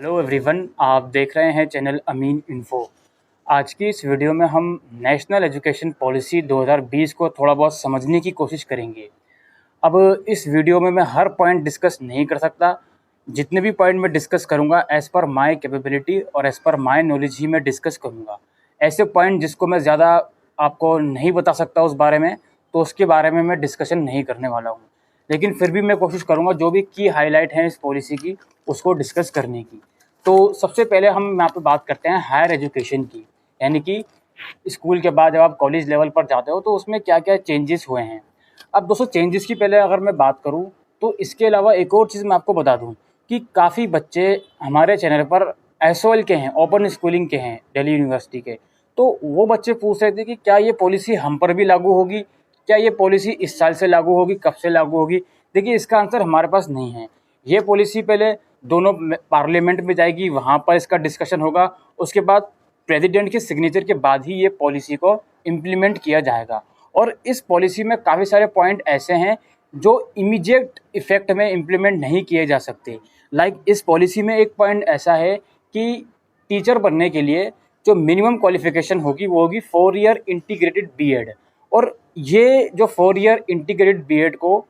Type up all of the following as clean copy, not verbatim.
Hello everyone, आप देख रहे हैं चैनल अमीन इन्फो। आज की इस वीडियो में हम नेशनल एजुकेशन पॉलिसी 2020 को थोड़ा बहुत समझने की कोशिश करेंगे। अब इस वीडियो में मैं हर पॉइंट डिस्कस नहीं कर सकता। जितने भी पॉइंट मैं डिस्कस करूंगा एज़ पर माय कैपेबिलिटी और एज़ पर माय नॉलेज ही मैं डिस्कस करूंगा। ऐसे पॉइंट जिसको मैं ज़्यादा आपको नहीं बता सकता उस बारे में, तो उसके बारे में मैं डिस्कशन नहीं करने वाला हूँ। लेकिन फिर भी मैं कोशिश करूँगा जो भी की हाईलाइट हैं इस पॉलिसी की उसको डिस्कस करने की। तो सबसे पहले हम यहाँ पे बात करते हैं हायर एजुकेशन की, यानी कि स्कूल के बाद जब आप कॉलेज लेवल पर जाते हो तो उसमें क्या क्या चेंजेस हुए हैं। अब दोस्तों, चेंजेस की पहले अगर मैं बात करूँ तो इसके अलावा एक और चीज़ मैं आपको बता दूँ कि काफ़ी बच्चे हमारे चैनल पर एसओएल के हैं, ओपन स्कूलिंग के हैं, दिल्ली यूनिवर्सिटी के। तो वो बच्चे पूछ रहे थे कि क्या ये पॉलिसी हम पर भी लागू होगी, क्या ये पॉलिसी इस साल से लागू होगी, कब से लागू होगी। देखिए, इसका आंसर हमारे पास नहीं है। ये पॉलिसी पहले दोनों पार्लियामेंट में जाएगी, वहाँ पर इसका डिस्कशन होगा। उसके बाद प्रेसिडेंट के सिग्नेचर के बाद ही ये पॉलिसी को इम्प्लीमेंट किया जाएगा। और इस पॉलिसी में काफ़ी सारे पॉइंट ऐसे हैं जो इमीडिएट इफेक्ट में इम्प्लीमेंट नहीं किए जा सकते। लाइक इस पॉलिसी में एक पॉइंट ऐसा है कि टीचर बनने के लिए जो मिनिमम क्वालिफिकेशन होगी वो होगी 4 ईयर इंटीग्रेटेड बीएड। और ये जो 4 ईयर इंटीग्रेटेड बीएड को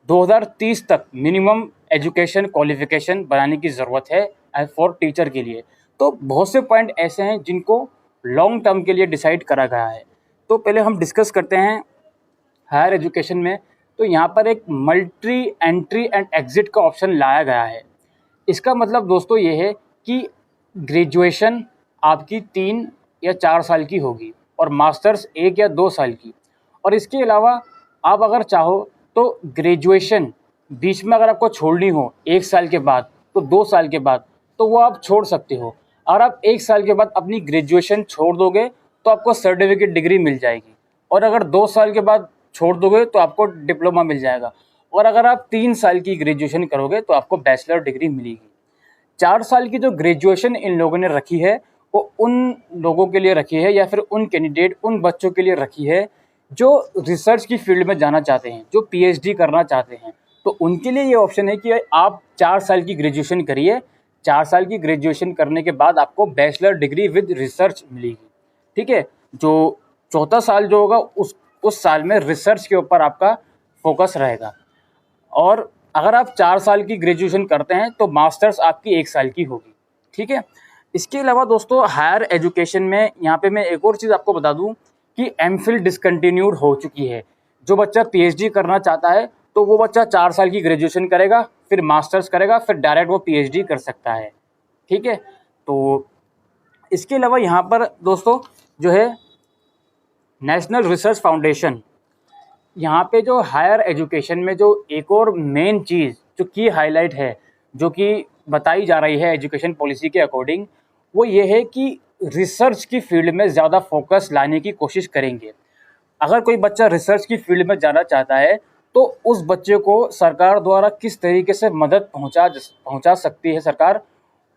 2030 तक मिनिमम एजुकेशन क्वालिफिकेशन बनाने की ज़रूरत है फॉर टीचर के लिए। तो बहुत से पॉइंट ऐसे हैं जिनको लॉन्ग टर्म के लिए डिसाइड करा गया है। तो पहले हम डिस्कस करते हैं हायर एजुकेशन में। तो यहाँ पर एक मल्टी एंट्री एंड एग्ज़िट का ऑप्शन लाया गया है। इसका मतलब दोस्तों ये है कि ग्रेजुएशन आपकी 3 या 4 साल की होगी और मास्टर्स 1 या 2 साल की। और इसके अलावा आप अगर चाहो तो ग्रेजुएशन बीच में अगर आपको छोड़नी हो 1 साल के बाद, तो 2 साल के बाद, तो वो आप छोड़ सकते हो। और आप 1 साल के बाद अपनी ग्रेजुएशन छोड़ दोगे तो आपको सर्टिफिकेट डिग्री मिल जाएगी। और अगर 2 साल के बाद छोड़ दोगे तो आपको डिप्लोमा मिल जाएगा। और अगर आप 3 साल की ग्रेजुएशन करोगे तो आपको बैचलर डिग्री मिलेगी। 4 साल की जो ग्रेजुएशन इन लोगों ने रखी है वो उन लोगों के लिए रखी है या फिर उन कैंडिडेट, उन बच्चों के लिए रखी है जो रिसर्च की फील्ड में जाना चाहते हैं, जो पीएचडी करना चाहते हैं। तो उनके लिए ये ऑप्शन है कि आप 4 साल की ग्रेजुएशन करिए। 4 साल की ग्रेजुएशन करने के बाद आपको बैचलर डिग्री विद रिसर्च मिलेगी। ठीक है, जो चौथा साल जो होगा उस साल में रिसर्च के ऊपर आपका फोकस रहेगा। और अगर आप 4 साल की ग्रेजुएशन करते हैं तो मास्टर्स आपकी 1 साल की होगी। ठीक है, इसके अलावा दोस्तों हायर एजुकेशन में यहाँ पे मैं एक और चीज़ आपको बता दूँ कि एमफिल डिसकंटिन्यूड हो चुकी है। जो बच्चा पीएचडी करना चाहता है तो वो बच्चा 4 साल की ग्रेजुएशन करेगा, फिर मास्टर्स करेगा, फिर डायरेक्ट वो पीएचडी कर सकता है। ठीक है, तो इसके अलावा यहाँ पर दोस्तों जो है नेशनल रिसर्च फाउंडेशन, यहाँ पे जो हायर एजुकेशन में जो एक और मेन चीज़ जो की हाईलाइट है, जो कि बताई जा रही है एजुकेशन पॉलिसी के अकॉर्डिंग, वो ये है कि रिसर्च की फील्ड में ज़्यादा फोकस लाने की कोशिश करेंगे। अगर कोई बच्चा रिसर्च की फील्ड में जाना चाहता है तो उस बच्चे को सरकार द्वारा किस तरीके से मदद पहुंचा सकती है सरकार,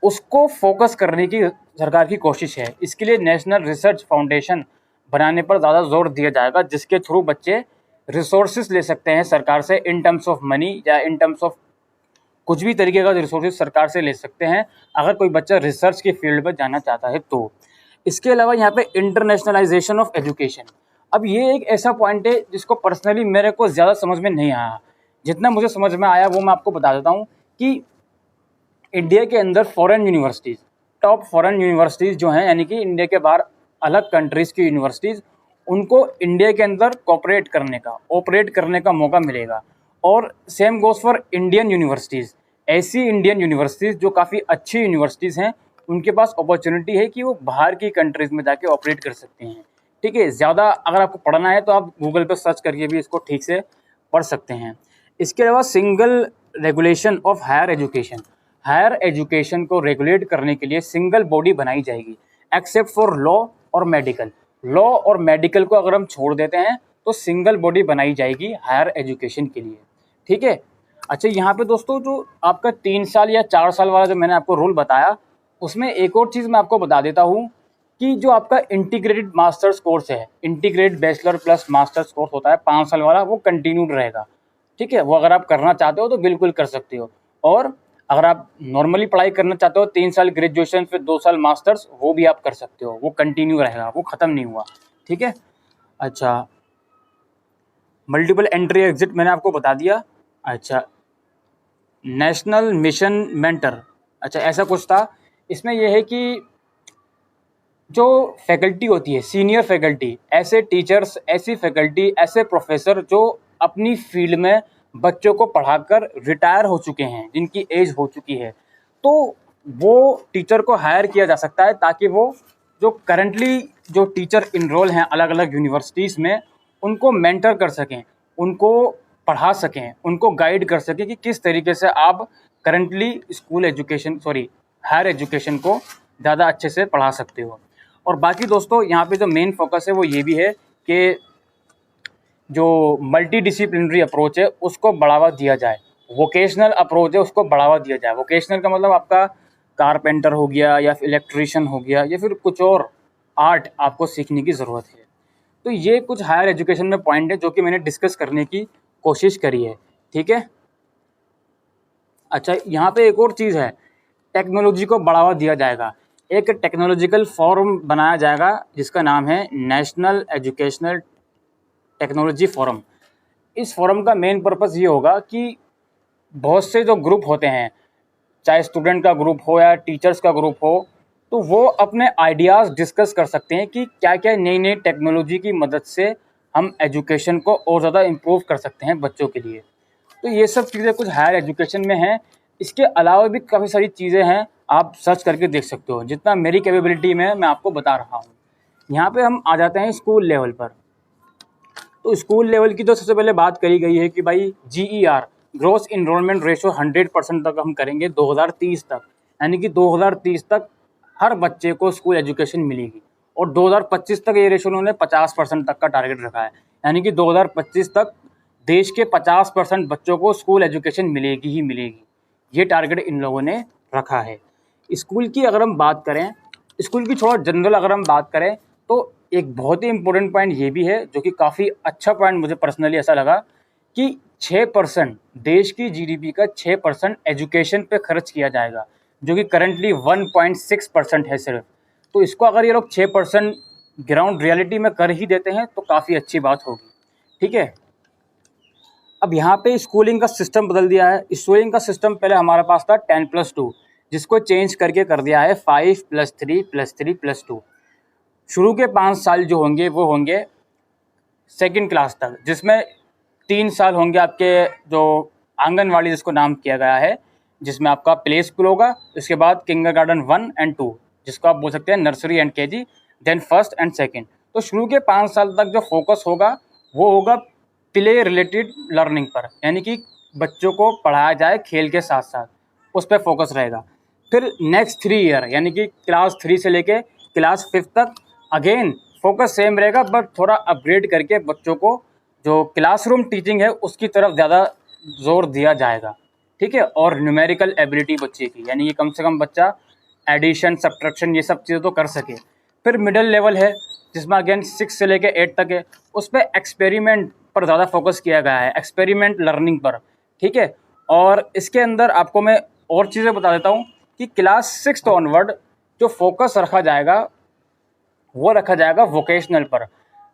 उसको फोकस करने की सरकार की कोशिश है। इसके लिए नेशनल रिसर्च फाउंडेशन बनाने पर ज़्यादा जोर दिया जाएगा, जिसके थ्रू बच्चे रिसोर्सेज ले सकते हैं सरकार से इन टर्म्स ऑफ मनी या इन टर्म्स ऑफ कुछ भी तरीके का रिसोर्सेज सरकार से ले सकते हैं अगर कोई बच्चा रिसर्च की फील्ड में जाना चाहता है तो। इसके अलावा यहाँ पे इंटरनेशनलाइजेशन ऑफ एजुकेशन, अब ये एक ऐसा पॉइंट है जिसको पर्सनली मेरे को ज़्यादा समझ में नहीं आया। जितना मुझे समझ में आया वो मैं आपको बता देता हूँ कि इंडिया के अंदर foreign universities, top foreign universities जो हैं, यानी कि इंडिया के बाहर अलग कंट्रीज़ की यूनिवर्सिटीज़, उनको इंडिया के अंदर ऑपरेट करने का मौका मिलेगा। और same goes for Indian universities. ऐसी इंडियन यूनिवर्सिटीज़ जो काफ़ी अच्छी यूनिवर्सिटीज़ हैं, उनके पास अपॉर्चुनिटी है कि वो बाहर की कंट्रीज़ में जाके ऑपरेट कर सकते हैं। ठीक है, ज़्यादा अगर आपको पढ़ना है तो आप गूगल पे सर्च करके भी इसको ठीक से पढ़ सकते हैं। इसके अलावा single regulation of higher education, higher education को रेगुलेट करने के लिए सिंगल बॉडी बनाई जाएगी एक्सेप्ट फॉर लॉ और मेडिकल। लॉ और मेडिकल को अगर हम छोड़ देते हैं तो सिंगल बॉडी बनाई जाएगी हायर एजुकेशन के लिए। ठीक है, अच्छा, यहाँ पे दोस्तों जो आपका 3 साल या 4 साल वाला जो मैंने आपको रूल बताया, उसमें एक और चीज़ मैं आपको बता देता हूँ कि जो आपका इंटीग्रेटेड मास्टर्स कोर्स है, integrated bachelor plus masters course होता है 5 साल वाला, वो कंटिन्यूड रहेगा। ठीक है, वो अगर आप करना चाहते हो तो बिल्कुल कर सकते हो। और अगर आप नॉर्मली पढ़ाई करना चाहते हो 3 साल ग्रेजुएशन फिर 2 साल मास्टर्स, वो भी आप कर सकते हो, वो कंटिन्यू रहेगा, वो ख़त्म नहीं हुआ। ठीक है। अच्छा, मल्टीपल एंट्री एग्जिट मैंने आपको बता दिया। अच्छा, नेशनल मिशन मेंटर, अच्छा ऐसा कुछ था। इसमें यह है कि जो फैकल्टी होती है, सीनियर फैकल्टी, ऐसे टीचर्स, ऐसी फैकल्टी, ऐसे प्रोफेसर जो अपनी फील्ड में बच्चों को पढ़ाकर रिटायर हो चुके हैं, जिनकी एज हो चुकी है, तो वो टीचर को हायर किया जा सकता है ताकि वो जो करंटली जो टीचर इनरोल हैं अलग अलग यूनिवर्सिटीज़ में, उनको मेंटर कर सकें, उनको पढ़ा सकें, उनको गाइड कर सकें कि किस तरीके से आप currently school education higher education को ज़्यादा अच्छे से पढ़ा सकते हो। और बाकी दोस्तों यहाँ पे जो मेन फोकस है वो ये भी है कि जो मल्टी डिसिप्लिनरी अप्रोच है उसको बढ़ावा दिया जाए, वोकेशनल अप्रोच है उसको बढ़ावा दिया जाए। वोकेशनल का मतलब आपका कारपेंटर हो गया या फिर इलेक्ट्रीशियन हो गया या फिर कुछ और आर्ट आपको सीखने की ज़रूरत है। तो ये कुछ हायर एजुकेशन में पॉइंट है जो कि मैंने डिस्कस करने की कोशिश करी है। ठीक है। अच्छा, यहाँ पे एक और चीज़ है, टेक्नोलॉजी को बढ़ावा दिया जाएगा। एक टेक्नोलॉजिकल फोरम बनाया जाएगा जिसका नाम है नेशनल एजुकेशनल टेक्नोलॉजी फोरम। इस फोरम का मेन पर्पस ये होगा कि बहुत से जो ग्रुप होते हैं, चाहे स्टूडेंट का ग्रुप हो या टीचर्स का ग्रुप हो, तो वो अपने आइडियाज़ डिस्कस कर सकते हैं कि क्या क्या नई नई टेक्नोलॉजी की मदद से हम एजुकेशन को और ज़्यादा इम्प्रूव कर सकते हैं बच्चों के लिए। तो ये सब चीज़ें कुछ हायर एजुकेशन में हैं। इसके अलावा भी काफ़ी सारी चीज़ें हैं, आप सर्च करके देख सकते हो। जितना मेरी कैपेबिलिटी में है मैं आपको बता रहा हूँ। यहाँ पे हम आ जाते हैं स्कूल लेवल पर। तो स्कूल लेवल की तो सबसे पहले बात करी गई है कि भाई GER, ग्रोस इनरोलमेंट रेशो 100% तक हम करेंगे 2030 तक, यानी कि 2030 तक हर बच्चे को स्कूल एजुकेशन मिलेगी। और 2025 तक ये रेशो उन्होंने 50% तक का टारगेट रखा है, यानी कि 2025 तक देश के 50% बच्चों को स्कूल एजुकेशन मिलेगी ही मिलेगी। ये टारगेट इन लोगों ने रखा है। स्कूल की अगर हम बात करें, स्कूल की थोड़ा जनरल अगर हम बात करें, तो एक बहुत ही इम्पोर्टेंट पॉइंट ये भी है जो कि काफ़ी अच्छा पॉइंट मुझे पर्सनली ऐसा लगा कि 6% देश की GDP का 6% एजुकेशन पे खर्च किया जाएगा, जो कि करंटली 1.6% है सिर्फ। तो इसको अगर ये लोग 6% ग्राउंड रियलिटी में कर ही देते हैं तो काफ़ी अच्छी बात होगी। ठीक है। अब यहाँ पे स्कूलिंग का सिस्टम बदल दिया है। स्कूलिंग का सिस्टम पहले हमारे पास था 10+2, जिसको चेंज करके कर दिया है 5+3+3+2। शुरू के 5 साल जो होंगे वो होंगे सेकंड क्लास तक, जिसमें 3 साल होंगे आपके जो आंगनवाड़ी जिसको नाम किया गया है, जिसमें आपका प्ले स्कूल होगा। उसके बाद किंडरगार्टन 1 और 2, जिसको आप बोल सकते हैं nursery and KG, then first and second. तो शुरू के 5 साल तक जो फोकस होगा वो होगा प्ले रिलेटेड लर्निंग पर, यानी कि बच्चों को पढ़ाया जाए खेल के साथ साथ, उस पर फोकस रहेगा। फिर नेक्स्ट 3 ईयर यानी कि क्लास 3 से लेके क्लास 5 तक अगेन फोकस सेम रहेगा, बट थोड़ा अपग्रेड करके बच्चों को जो क्लासरूम टीचिंग है उसकी तरफ ज़्यादा जोर दिया जाएगा। ठीक है। और न्यूमेरिकल एबिलिटी बच्चे की, यानी कि कम से कम बच्चा एडिशन, सब्ट्रैक्शन, ये सब चीज़ें तो कर सके। फिर मिडिल लेवल है जिसमें अगेन 6 से लेके 8 तक है, उस पर एक्सपेरिमेंट पर ज़्यादा फोकस किया गया है, एक्सपेरिमेंट लर्निंग पर। ठीक है। और इसके अंदर आपको मैं और चीज़ें बता देता हूँ कि क्लास 6 ऑनवर्ड जो फोकस रखा जाएगा वो रखा जाएगा वोकेशनल पर।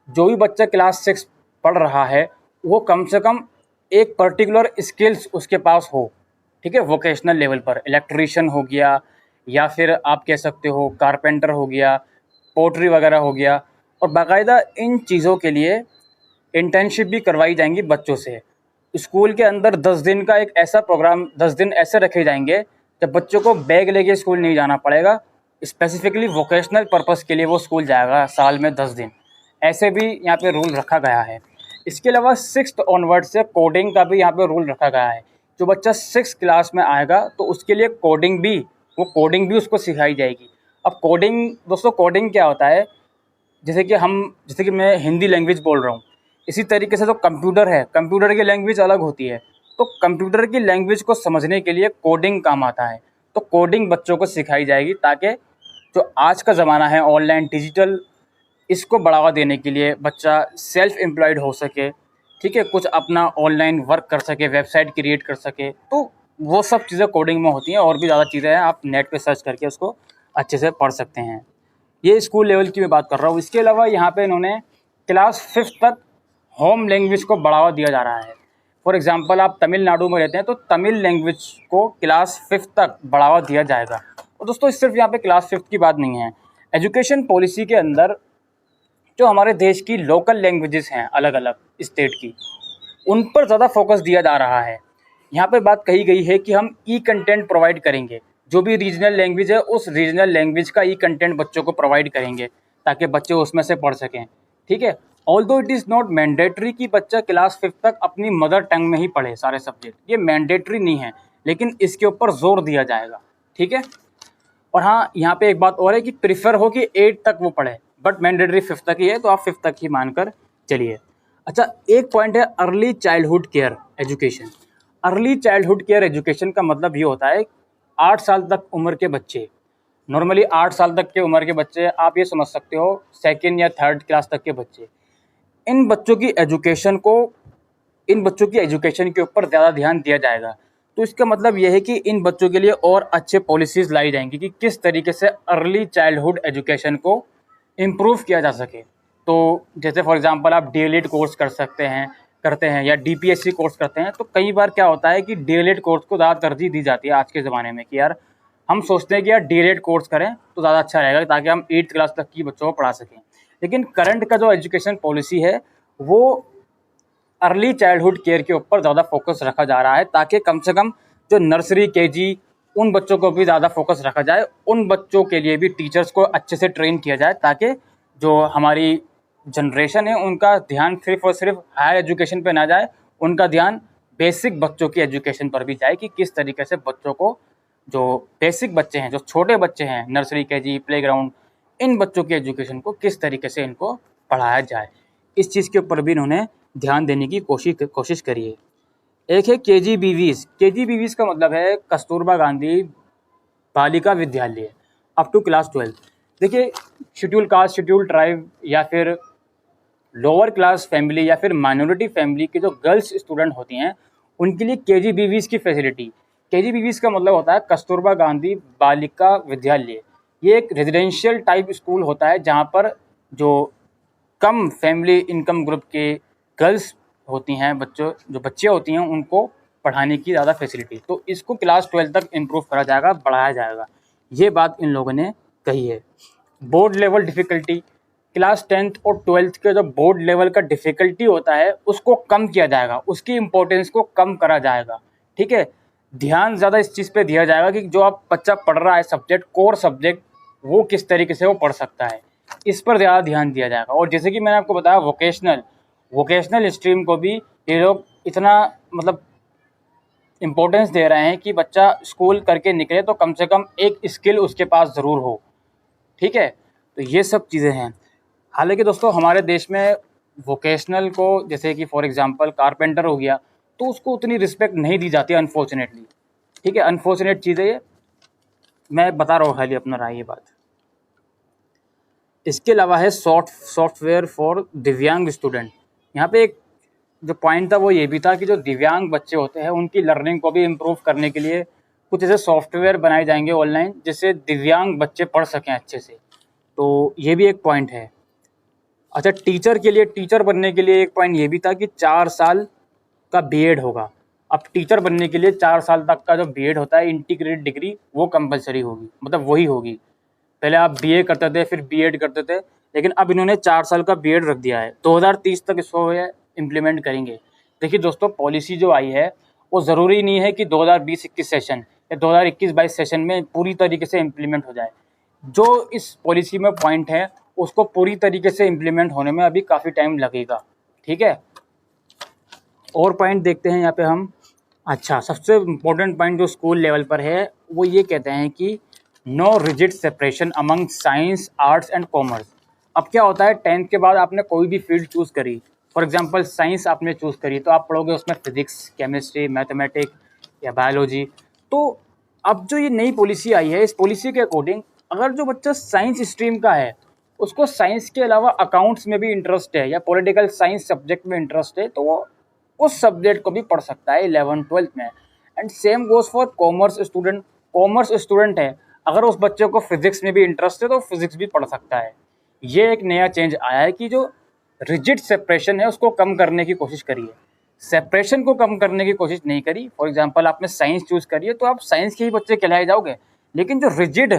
जो भी बच्चा क्लास 6 पढ़ रहा है वो कम से कम एक पर्टिकुलर स्किल्स उसके पास हो। ठीक है। वोकेशनल लेवल पर इलेक्ट्रीशियन हो गया, या फिर आप कह सकते हो कारपेंटर हो गया, पोट्री वगैरह हो गया। और बाकायदा इन चीज़ों के लिए इंटर्नशिप भी करवाई जाएंगी बच्चों से। स्कूल के अंदर 10 दिन का एक ऐसा प्रोग्राम, 10 दिन ऐसे रखे जाएंगे जब बच्चों को बैग लेके स्कूल नहीं जाना पड़ेगा। स्पेसिफिकली वोकेशनल पर्पस के लिए वो स्कूल जाएगा साल में 10 दिन। ऐसे भी यहाँ पे रूल रखा गया है। इसके अलावा 6th ऑनवर्ड से कोडिंग का भी यहाँ पे रूल रखा गया है। जो बच्चा 6th क्लास में आएगा तो उसके लिए कोडिंग भी उसको सिखाई जाएगी। अब कोडिंग दोस्तों, कोडिंग क्या होता है, जैसे कि मैं हिंदी लैंग्वेज बोल रहा हूँ, इसी तरीके से जो कंप्यूटर है, कंप्यूटर की लैंग्वेज अलग होती है। तो कंप्यूटर की लैंग्वेज को समझने के लिए कोडिंग काम आता है। तो कोडिंग बच्चों को सिखाई जाएगी ताकि जो आज का ज़माना है ऑनलाइन डिजिटल, इसको बढ़ावा देने के लिए बच्चा सेल्फ एम्प्लॉयड हो सके। ठीक है। कुछ अपना ऑनलाइन वर्क कर सके, वेबसाइट क्रिएट कर सके। तो वो सब चीज़ें कोडिंग में होती हैं, और भी ज़्यादा चीज़ें हैं, आप नेट पे सर्च करके उसको अच्छे से पढ़ सकते हैं। ये स्कूल लेवल की मैं बात कर रहा हूँ। इसके अलावा यहाँ पे इन्होंने क्लास 5th तक होम लैंग्वेज को बढ़ावा दिया जा रहा है। फॉर एग्जांपल आप तमिलनाडु में रहते हैं तो तमिल लैंग्वेज को क्लास 5th तक बढ़ावा दिया जाएगा। और दोस्तों सिर्फ यहाँ पे क्लास 5th की बात नहीं है, एजुकेशन पॉलिसी के अंदर जो हमारे देश की लोकल लैंग्वेजेस हैं अलग अलग स्टेट की, उन पर ज़्यादा फोकस दिया जा रहा है। यहाँ पे बात कही गई है कि हम ई कंटेंट प्रोवाइड करेंगे, जो भी रीजनल लैंग्वेज है उस रीजनल लैंग्वेज का ई कंटेंट बच्चों को प्रोवाइड करेंगे ताकि बच्चे उसमें से पढ़ सकें। ठीक है, although it is not mandatory कि बच्चा क्लास 5th तक अपनी मदर टंग में ही पढ़े सारे सब्जेक्ट, ये मैंडेटरी नहीं है, लेकिन इसके ऊपर जोर दिया जाएगा। ठीक है, और हाँ यहाँ पे एक बात और है कि प्रिफर हो कि 8 तक वो पढ़े, बट मैंडेटरी 5th तक ही है, तो आप 5th तक ही मानकर चलिए। अच्छा, एक पॉइंट है early childhood care education. Early childhood care education का मतलब ये होता है 8 साल तक उम्र के बच्चे, नॉर्मली 8 साल तक के उम्र के बच्चे, आप ये समझ सकते हो 2nd या 3rd क्लास तक के बच्चे, इन बच्चों की एजुकेशन को, इन बच्चों की एजुकेशन के ऊपर ज़्यादा ध्यान दिया जाएगा। तो इसका मतलब यह है कि इन बच्चों के लिए और अच्छे पॉलिसीज़ लाई जाएंगी कि किस तरीके से अर्ली चाइल्डहुड एजुकेशन को इम्प्रूव किया जा सके। तो जैसे फॉर एग्जांपल आप डीएलएड कोर्स करते हैं या डीपीएससी कोर्स करते हैं, तो कई बार क्या होता है कि डीएलएड कोर्स को ज़्यादा तरजीह दी जाती है आज के ज़माने में कि यार हम सोचते हैं कि यार डीएलएड कोर्स करें तो ज़्यादा अच्छा रहेगा ताकि हम 8th क्लास तक की बच्चों को पढ़ा सकें। लेकिन करंट का जो एजुकेशन पॉलिसी है वो अर्ली चाइल्डहुड केयर के ऊपर ज़्यादा फोकस रखा जा रहा है, ताकि कम से कम जो नर्सरी केजी उन बच्चों को भी ज़्यादा फोकस रखा जाए, उन बच्चों के लिए भी टीचर्स को अच्छे से ट्रेन किया जाए, ताकि जो हमारी जनरेशन है उनका ध्यान सिर्फ और सिर्फ हायर एजुकेशन पे ना जाए, उनका ध्यान बेसिक बच्चों की एजुकेशन पर भी जाए कि किस तरीके से बच्चों को, जो बेसिक बच्चे हैं, जो छोटे बच्चे हैं, नर्सरी केजी प्लेग्राउंड, इन बच्चों की एजुकेशन को किस तरीके से इनको पढ़ाया जाए, इस चीज़ के ऊपर भी इन्होंने ध्यान देने की कोशिश करी है। एक है केजीबीवीज़। केजीबीवीज़ का मतलब है Kasturba Gandhi Balika Vidyalaya, up to class 12। देखिए, शेड्यूल कास्ट, शेड्यूल ट्राइब या फिर लोअर क्लास फैमिली या फिर माइनॉरिटी फैमिली के जो गर्ल्स स्टूडेंट होती हैं, उनके लिए केजीबीवीज़ की फैसिलिटी। केजीबीवीज़ का मतलब होता है कस्तूरबा गांधी बालिका विद्यालय। ये एक रेजिडेंशियल टाइप स्कूल होता है जहाँ पर जो कम फैमिली इनकम ग्रुप के गर्ल्स होती हैं, जो बच्चियाँ होती हैं, उनको पढ़ाने की ज़्यादा फैसिलिटी। तो इसको क्लास 12 तक इम्प्रूव करा जाएगा, बढ़ाया जाएगा, ये बात इन लोगों ने कही है। Board level difficulty, class 10th और 12th के जो बोर्ड लेवल का डिफ़िकल्टी होता है उसको कम किया जाएगा, उसकी इम्पोर्टेंस को कम करा जाएगा। ठीक है, ध्यान ज़्यादा इस चीज़ पे दिया जाएगा कि जो आप बच्चा पढ़ रहा है सब्जेक्ट, कोर सब्जेक्ट, वो किस तरीके से वो पढ़ सकता है, इस पर ज़्यादा ध्यान दिया जाएगा। और जैसे कि मैंने आपको बताया वोकेशनल स्ट्रीम को भी ये लोग इतना मतलब इम्पोर्टेंस दे रहे हैं कि बच्चा स्कूल करके निकले तो कम से कम एक स्किल उसके पास ज़रूर हो। ठीक है, तो ये सब चीज़ें हैं। हालांकि दोस्तों हमारे देश में वोकेशनल को, जैसे कि फॉर एग्जांपल कारपेंटर हो गया, तो उसको उतनी रिस्पेक्ट नहीं दी जाती अनफॉर्चुनेटली। ठीक है, अनफॉर्चुनेट चीज़ है ये, मैं बता रहा हूँ खाली अपना राय ये बात। इसके अलावा है सॉफ्टवेयर फॉर दिव्यांग स्टूडेंट। यहाँ पे एक जो पॉइंट था वो ये भी था कि जो दिव्यांग बच्चे होते हैं उनकी लर्निंग को भी इम्प्रूव करने के लिए कुछ ऐसे सॉफ्टवेयर बनाए जाएंगे ऑनलाइन जिससे दिव्यांग बच्चे पढ़ सकें अच्छे से, तो ये भी एक पॉइंट है। अच्छा, टीचर के लिए, टीचर बनने के लिए एक पॉइंट ये भी था कि 4 साल का बीएड होगा। अब टीचर बनने के लिए 4 साल तक का जो बीएड होता है, इंटीग्रेटेड डिग्री, वो कंपलसरी होगी, मतलब वही होगी। पहले आप बीए करते थे फिर बीएड करते थे, लेकिन अब इन्होंने 4 साल का बीएड रख दिया है। 2030 तक इसको इम्प्लीमेंट करेंगे। देखिए दोस्तों, पॉलिसी जो आई है वो ज़रूरी नहीं है कि 2020-21 सेशन या 2021-22 सेशन में पूरी तरीके से इम्प्लीमेंट हो जाए। जो इस पॉलिसी में पॉइंट है उसको पूरी तरीके से इम्प्लीमेंट होने में अभी काफ़ी टाइम लगेगा। ठीक है, और पॉइंट देखते हैं यहाँ पे हम। अच्छा, सबसे इम्पोर्टेंट पॉइंट जो स्कूल लेवल पर है वो ये कहते हैं कि no rigid separation among science, arts and commerce. अब क्या होता है, 10th के बाद आपने कोई भी फील्ड चूज़ करी, फॉर एग्जांपल साइंस आपने चूज़ करी, तो आप पढ़ोगे उसमें फिजिक्स, केमिस्ट्री, मैथमेटिक्स या बायोलॉजी। तो अब जो ये नई पॉलिसी आई है, इस पॉलिसी के अकॉर्डिंग अगर जो बच्चा साइंस स्ट्रीम का है उसको साइंस के अलावा अकाउंट्स में भी इंटरेस्ट है या पॉलिटिकल साइंस सब्जेक्ट में इंटरेस्ट है, तो वो उस सब्जेक्ट को भी पढ़ सकता है 11th-12th में। And same goes for commerce student. Commerce student है, अगर उस बच्चे को फिजिक्स में भी इंटरेस्ट है तो फिजिक्स भी पढ़ सकता है। ये एक नया चेंज आया है कि जो रिजिड सेपरेशन है उसको कम करने की कोशिश करिए, सेपरेशन को कम करने की कोशिश नहीं करी। फॉर एग्जांपल आपने साइंस चूज़ करी है तो आप साइंस के ही बच्चे कहलाए जाओगे, लेकिन जो रिजिड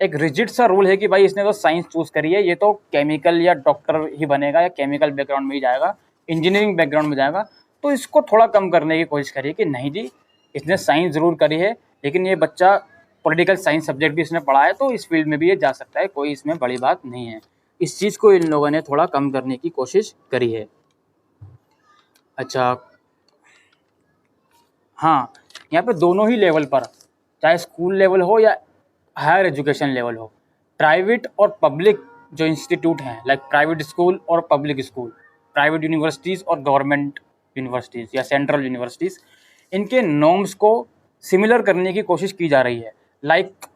एक रिजिड सा रूल है कि भाई इसने तो साइंस चूज़ करी है, ये तो केमिकल या डॉक्टर ही बनेगा या केमिकल बैकग्राउंड में ही जाएगा, इंजीनियरिंग बैकग्राउंड में जाएगा, तो इसको थोड़ा कम करने की कोशिश करिए कि नहीं जी, इसने साइंस ज़रूर करी है लेकिन ये बच्चा पॉलिटिकल साइंस सब्जेक्ट भी इसने पढ़ा है तो इस फील्ड में भी ये जा सकता है, कोई इसमें बड़ी बात नहीं है। इस चीज़ को इन लोगों ने थोड़ा कम करने की कोशिश करी है। अच्छा, हाँ, यहाँ पे दोनों ही लेवल पर, चाहे स्कूल लेवल हो या हायर एजुकेशन लेवल हो, प्राइवेट और पब्लिक जो इंस्टीट्यूट हैं, लाइक प्राइवेट स्कूल और पब्लिक स्कूल, प्राइवेट यूनिवर्सिटीज़ और गवर्नमेंट यूनिवर्सिटीज़ या सेंट्रल यूनिवर्सिटीज़, इनके नॉर्म्स को सिमिलर करने की कोशिश की जा रही है। लाइक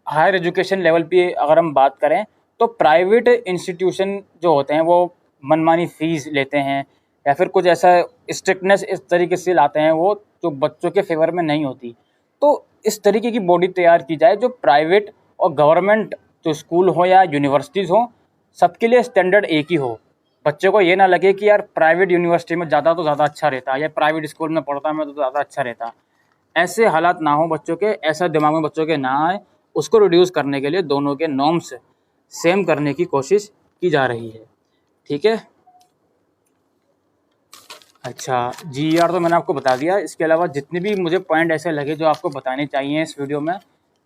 हायर एजुकेशन लेवल पे अगर हम बात करें तो प्राइवेट इंस्टीट्यूशन जो होते हैं वो मनमानी फ़ीस लेते हैं या फिर कुछ ऐसा स्ट्रिक्टनेस इस तरीके से लाते हैं वो जो बच्चों के फेवर में नहीं होती। तो इस तरीके की बॉडी तैयार की जाए जो प्राइवेट और गवर्नमेंट जो स्कूल हो या यूनिवर्सिटीज़ हो, सबके लिए स्टैंडर्ड एक ही हो। बच्चे को ये ना लगे कि यार प्राइवेट यूनिवर्सिटी में ज़्यादा तो ज़्यादा अच्छा रहता या प्राइवेट स्कूल में पढ़ता मैं तो ज़्यादा अच्छा रहता। ऐसे हालात ना हो बच्चों के, ऐसा दिमाग में बच्चों के ना आए, उसको रिड्यूस करने के लिए दोनों के नॉर्म्स सेम करने की कोशिश की जा रही है। ठीक है। अच्छा, जीईआर तो मैंने आपको बता दिया। इसके अलावा जितने भी मुझे पॉइंट ऐसे लगे जो आपको बताने चाहिए इस वीडियो में,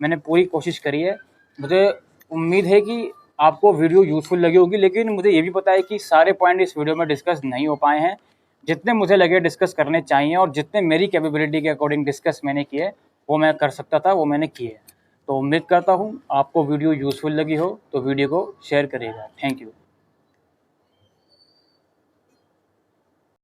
मैंने पूरी कोशिश करी है। मुझे उम्मीद है कि आपको वीडियो यूज़फुल लगी होगी, लेकिन मुझे ये भी पता है कि सारे पॉइंट इस वीडियो में डिस्कस नहीं हो पाए हैं। जितने मुझे लगे डिस्कस करने चाहिए और जितने मेरी कैपेबिलिटी के अकॉर्डिंग डिस्कस मैंने किए, वो मैं कर सकता था, वो मैंने किए। तो उम्मीद करता हूँ आपको वीडियो यूज़फुल लगी हो तो वीडियो को शेयर करिएगा। Thank you.